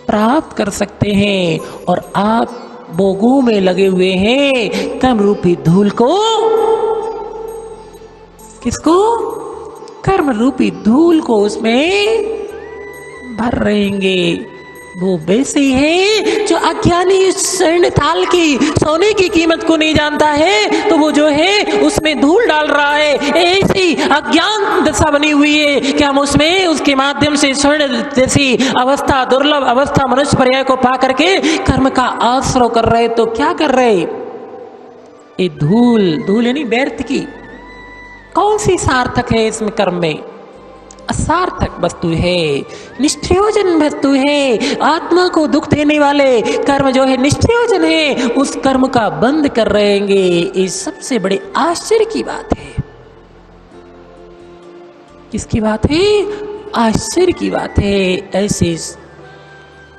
प्राप्त कर सकते हैं। और आप भोगों में लगे हुए हैं कर्म रूपी धूल को, किसको, कर्म रूपी धूल को उसमें भर रहेंगे। वो वैसे ही है जो अज्ञानी स्वर्ण थाल की सोने की कीमत को नहीं जानता है, तो वो जो है उसमें धूल डाल रहा है। ऐसी अज्ञान दशा बनी हुई है कि हम उसमें उसके माध्यम से स्वर्ण जैसी अवस्था, दुर्लभ अवस्था, मनुष्य पर्याय को पा करके कर्म का आश्रय कर रहे। तो क्या कर रहे, ये धूल यानी व्यर्थ की कौन सी सार्थक है इसमें कर्म में, असार्थक वस्तु है, निष्प्रयोजन वस्तु है। आत्मा को दुख देने वाले कर्म जो है निष्प्रयोजन है, उस कर्म का बंद कर रहेंगे। ये सबसे बड़े आश्चर्य की बात है। किसकी बात है, आश्चर्य की बात है। ऐसी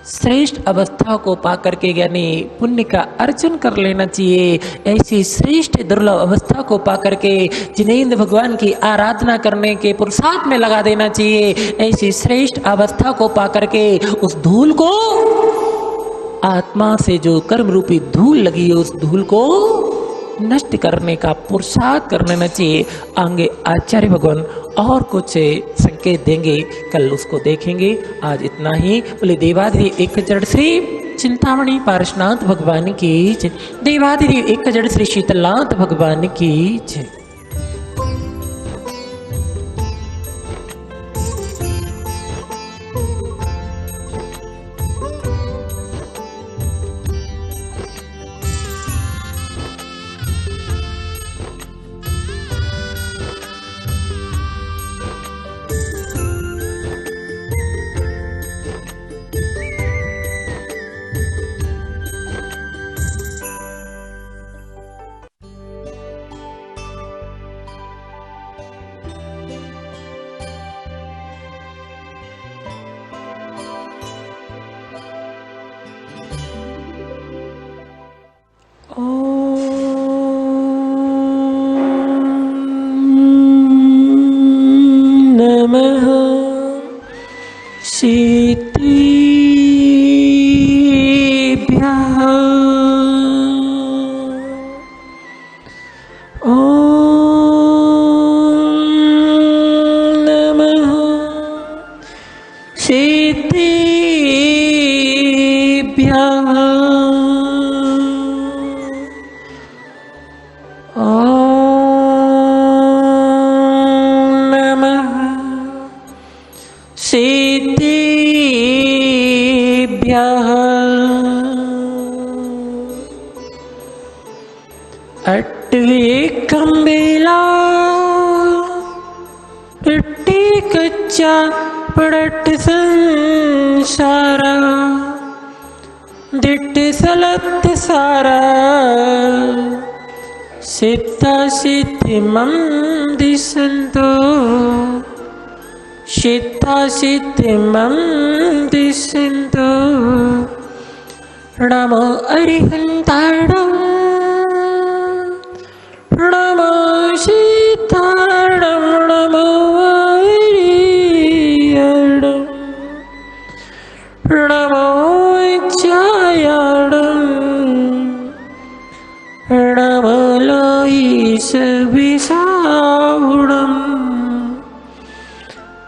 श्रेष्ठ अवस्था को पाकर के यानी पुण्य का अर्जन कर लेना चाहिए। ऐसी श्रेष्ठ दुर्लभ अवस्था को पाकर के जिनेंद्र भगवान की आराधना करने के पुरुषार्थ में लगा देना चाहिए। ऐसी श्रेष्ठ अवस्था को पाकर के उस धूल को, आत्मा से जो कर्म रूपी धूल लगी है, उस धूल को नष्ट करने का पुरुषार्थ कर लेना चाहिए। आगे आचार्य भगवान और कुछ संकेत देंगे, कल उसको देखेंगे। आज इतना ही। बोले देवाधिदेव एक जड़ श्री चिंतामणि पार्श्वनाथ भगवान की जय। देवाधिदेव एक जड़ श्री शीतलनाथ भगवान की जय। पड़ट संसारा दिट सलत सारा सिद्धा सिद्धि मम दिसंतो सिद्धा सिद्धि मम दिसंतो नमो अरिहंताणं नमो सीताणं नमो नमो जयाणं नमो लोहिस विशाहुणं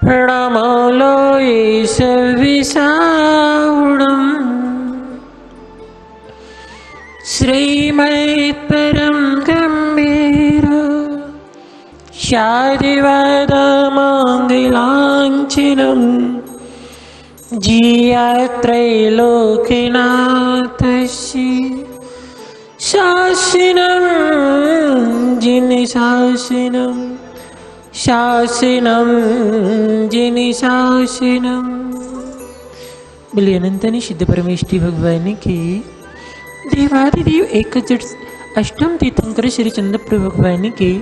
नमो लोहिस विशाहुणं श्रीमत् परम गंभीर शादिवाद मंगलांचनम् जिया त्रैलोक्यनाथस्य शासनं जिनिशासनं शासनं जिनिशासनं। बोलिए अनंतनी सिद्ध परमेष्टि भगवान की। देवादिदेव एक जट अष्टम तीर्थंकर श्री चंद्रप्रभु भगवान की।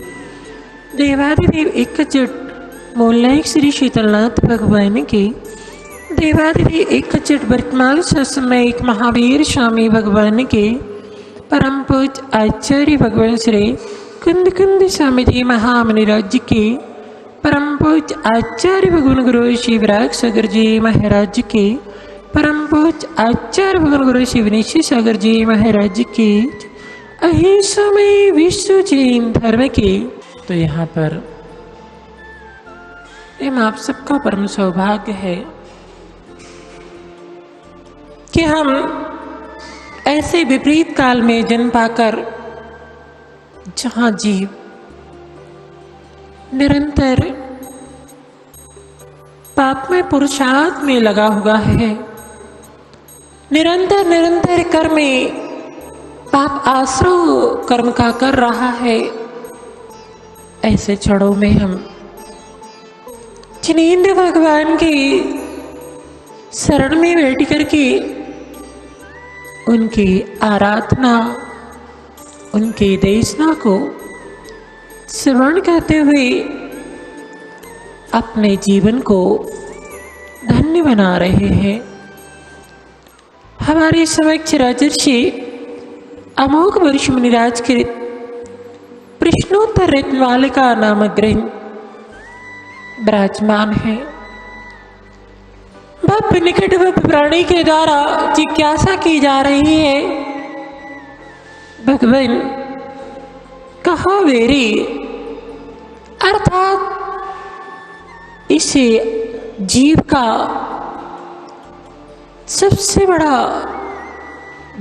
देवादिदेव एक जट मूलनायक श्री शीतलनाथ भगवान की। देवादिदेव एक जट वर्तमान समय एक महावीर स्वामी भगवान के। परम पूज आचार्य भगवान श्री कुंद कुंद स्वामी जी महामुनि राज्य के। परम पूज आचार्य भगवान गुरु शिवराज सागर जी महाराज के। परम पूज आचार्य भगवान गुरु शिवनेशी सागर जी महाराज के। अहिंसामय विश्व जैन धर्म के। तो यहाँ पर आप सबका परम सौभाग्य है कि हम ऐसे विपरीत काल में जन्म पाकर, जहाँ जीव निरंतर पापमय पुरुषार्थ में लगा हुआ है, निरंतर कर्म में पाप आश्रय कर्म का कर रहा है, ऐसे क्षणों में हम जिनेंद्र भगवान की शरण में बैठ करके उनकी आराधना, उनके देशना को श्रवण करते हुए अपने जीवन को धन्य बना रहे हैं। हमारे समक्ष राजर्षि अमोघ वर्ष मुनिराज कृत प्रश्नोत्तर रत्नमालिका नामक ग्रंथ विराजमान है। भव्य निकट भव्य प्राणी के द्वारा जिज्ञासा की जा रही है, भगवान कहा वेरी, अर्थात इसे जीव का सबसे बड़ा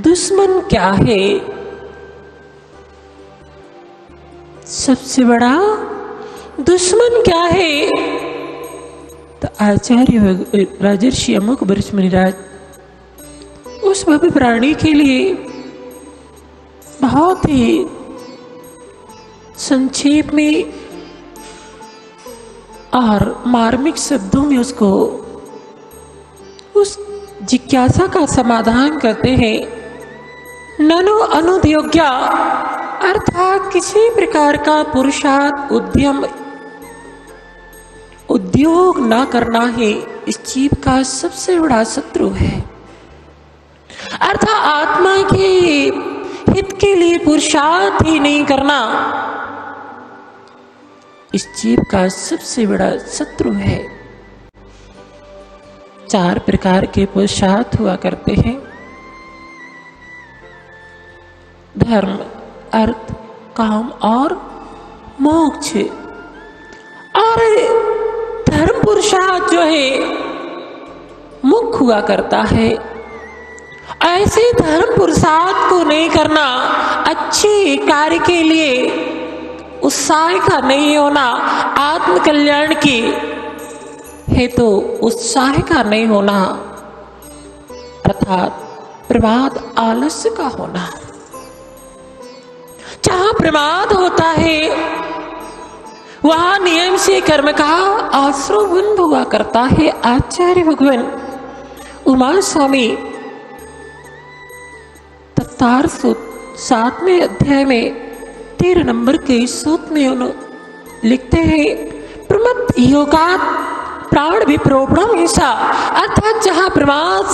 दुश्मन क्या है, सबसे बड़ा दुश्मन क्या है। तो आचार्य राजर्षि अमुक वर्ष मुनिराज उस भव्य प्राणी के लिए बहुत ही संक्षेप में और मार्मिक शब्दों में उसको उस जिज्ञासा का समाधान करते हैं। ननु अनुद्योग्या, अर्थात किसी प्रकार का पुरुषार्थ उद्योग न करना ही इस जीव का सबसे बड़ा शत्रु है। अर्थात आत्मा के हित के लिए पुरुषार्थ ही नहीं करना इस जीव का सबसे बड़ा शत्रु है। 4 प्रकार के पुरुषार्थ हुआ करते हैं: धर्म, अर्थ, काम और मोक्ष। और धर्म पुरुषार्थ जो है मुख्य हुआ करता है। ऐसे धर्म पुरुषार्थ को नहीं करना, अच्छे कार्य के लिए उत्साह का नहीं होना, आत्मकल्याण की हेतु उत्साह का नहीं होना, अर्थात प्रमाद आलस्य का होना। जहां प्रमाद होता है वहां नियम से कर्म का आश्रय बंद हुआ करता है। आचार्य भगवान उमा स्वामी तत्तार सूत 7वें अध्याय में 13 नंबर के सूत में उन्होंने लिखते हैं, प्रमत योगात प्राण विप्रोपणम हिंसा, अर्थात जहां प्रमाद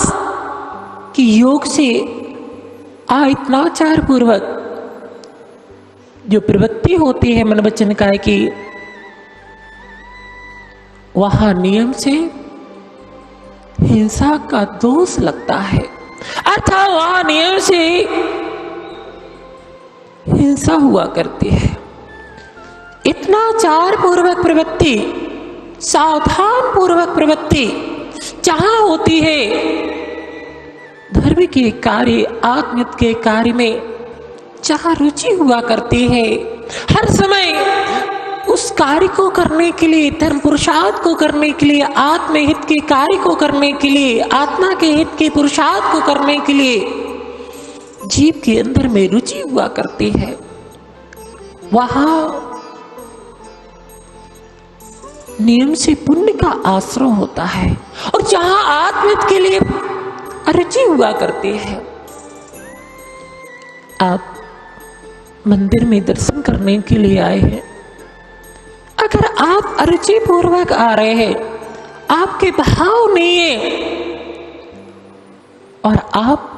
की योग से आयतनाचार पूर्वक जो प्रवृत्ति होती है मन वचन काय की, वहां नियम से हिंसा का दोष लगता है। अर्थात वहां नियम से हिंसा हुआ करती है। इतना चार पूर्वक प्रवृत्ति, सावधान पूर्वक प्रवृत्ति जहां होती है, धर्म के कार्य, आत्मत के कार्य में जहां रुचि हुआ करती है, हर समय उस कार्य को करने के लिए, धर्म पुरुषार्थ को करने के लिए, आत्महित के कार्य को करने के लिए, आत्मा के हित के पुरुषार्थ को करने के लिए जीव के अंदर में रुचि हुआ करती है, वहां नियम से पुण्य का आश्रय होता है। और जहां आत्महित के लिए रुचि हुआ करती है, आप मंदिर में दर्शन करने के लिए आए हैं, अगर आप अरुचि पूर्वक आ रहे हैं, आपके भाव नहीं है और आप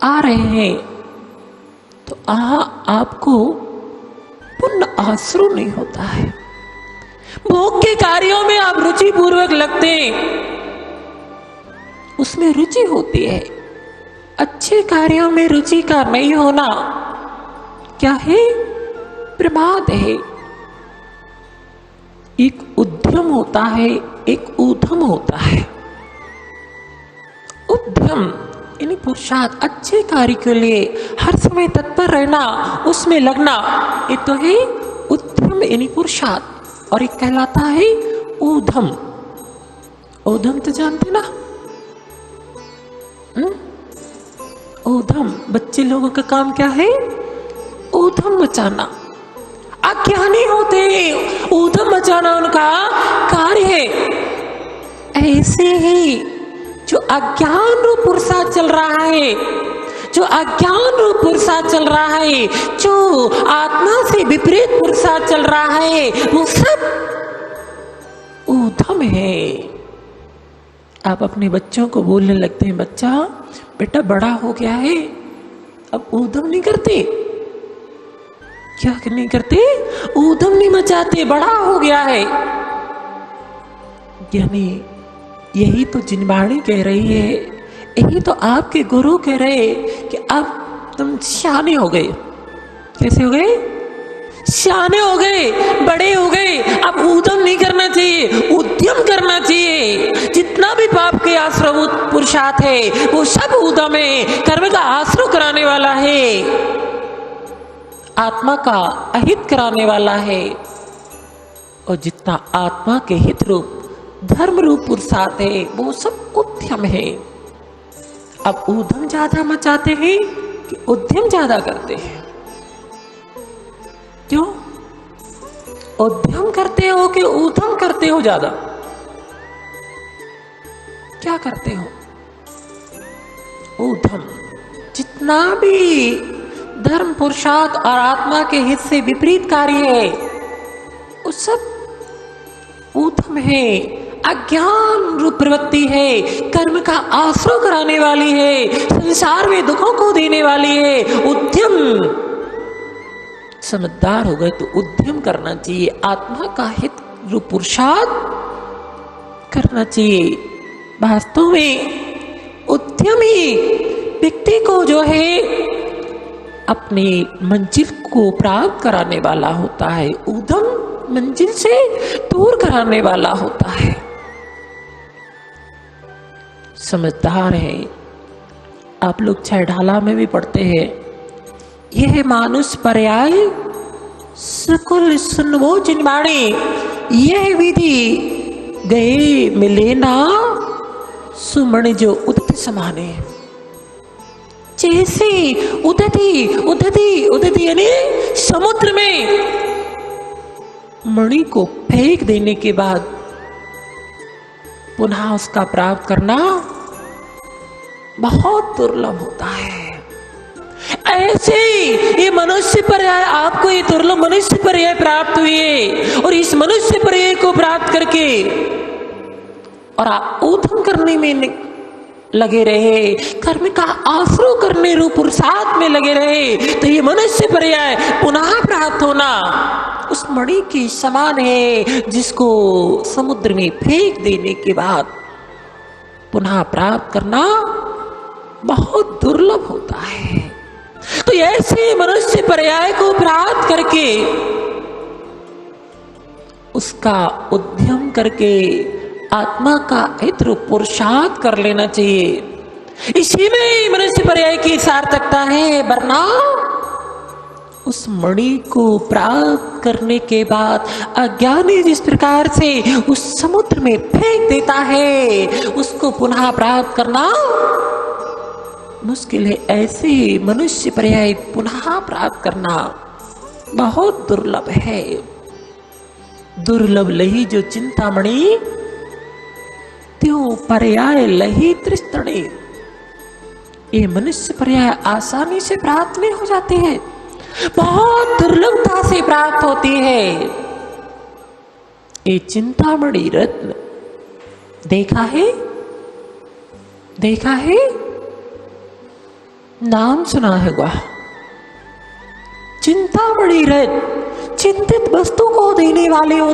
आ रहे हैं, तो आपको पुण्य आश्रय नहीं होता है। भोग के कार्यों में आप रुचि पूर्वक लगते हैं, उसमें रुचि होती है। अच्छे कार्यों में रुचि का नहीं होना क्या है? प्रमाद है। एक उद्यम होता है, एक ऊधम होता है। उद्यम यानी पुरुषार्थ, अच्छे कार्य के लिए हर समय तत्पर रहना, उसमें लगना, ये तो है उद्यम यानी पुरुषार्थ। और एक कहलाता है ऊधम। ऊधम तो जानते ना? ऊधम बच्चे लोगों का काम क्या है? ऊधम मचाना। अज्ञानी होते हैं, ऊधम मचाना उनका कार्य है। ऐसे ही जो अज्ञान रूप पुरुषार्थ चल रहा है, जो अज्ञान रूप पुरुषार्थ चल रहा है, जो आत्मा से विपरीत पुरुषार्थ चल रहा है, वो सब ऊधम है। आप अपने बच्चों को बोलने लगते हैं, बच्चा बेटा बड़ा हो गया है, अब ऊधम नहीं करते। क्या नहीं करते? ऊधम नहीं मचाते, बड़ा हो गया है। यानी यही तो जिनवाणी कह रही है, यही तो आपके गुरु कह रहे कि अब तुम सियाने हो गए। कैसे हो गए? सियाने हो गए, बड़े हो गए। अब ऊधम नहीं करना चाहिए, उद्यम करना चाहिए। जितना भी पाप के आश्रय पुरुषार्थ है, वो सब ऊधम है, कर्म का आश्रय कराने वाला है, आत्मा का अहित कराने वाला है। और जितना आत्मा के हित रूप, धर्म रूप पुरुषार्थ है, वो सब उद्यम है। अब ऊधम ज्यादा मचाते हैं कि उद्यम ज्यादा करते हैं? क्यों? उद्यम करते हो कि ऊधम करते हो ज्यादा? क्या करते हो? ऊधम। जितना भी धर्म पुरुषार्थ और आत्मा के हित से विपरीत कार्य है, वो सब ऊधम है, अज्ञान रूप प्रवृत्ति है, कर्म का आश्रय कराने वाली है, संसार में दुखों को देने वाली है। उद्यम, समझदार हो गए तो उद्यम करना चाहिए, आत्मा का हित रूप पुरुषार्थ करना चाहिए। वास्तव में उद्यमी व्यक्ति को जो है अपने मंजिल को प्राप्त कराने वाला होता है, ऊधम मंजिल से दूर कराने वाला होता है। समझदार है। आप लोग छायढाला में भी पढ़ते हैं, यह मानुष पर्याय सकुल सुनवो जिनवाणी, यह विधि गए मिले ना सुमण जो उदित समाने। जैसे उदती उदती उदती यानी समुद्र में मणि को फेंक देने के बाद पुनः उसका प्राप्त करना बहुत दुर्लभ होता है। ऐसे ये मनुष्य पर्याय, आपको ये दुर्लभ मनुष्य पर्याय प्राप्त हुए, और इस मनुष्य पर्याय को प्राप्त करके और आप ऊधम करने में लगे रहे, कर्म का आश्रय करने रूप पुरुषार्थ में लगे रहे, तो ये मनुष्य पर्याय पुनः प्राप्त होना उस मणि के समान है, जिसको समुद्र में फेंक देने के बाद पुनः प्राप्त करना बहुत दुर्लभ होता है। तो ऐसे मनुष्य पर्याय को प्राप्त करके उसका उद्यम करके आत्मा का हित रूप पुरुषार्थ कर लेना चाहिए। इसी में मनुष्य पर्याय की सार्थकता है, वरना उस मणि को प्राप्त करने के बाद अज्ञानी जिस प्रकार से उस समुद्र में फेंक देता है, उसको पुनः प्राप्त करना मुश्किल है। ऐसे ही मनुष्य पर्याय पुनः प्राप्त करना बहुत दुर्लभ है। दुर्लभ लही जो चिंतामणि, त्यों पर्याय लही तृष्णि। ये मनुष्य पर्याय आसानी से प्राप्त नहीं हो जाते हैं, बहुत दुर्लभता से प्राप्त होती है। ये चिंतामणि रत्न देखा है, देखा है, नाम सुना होगा। चिंतामणि रत्न चिंतित वस्तु को देने वाले होते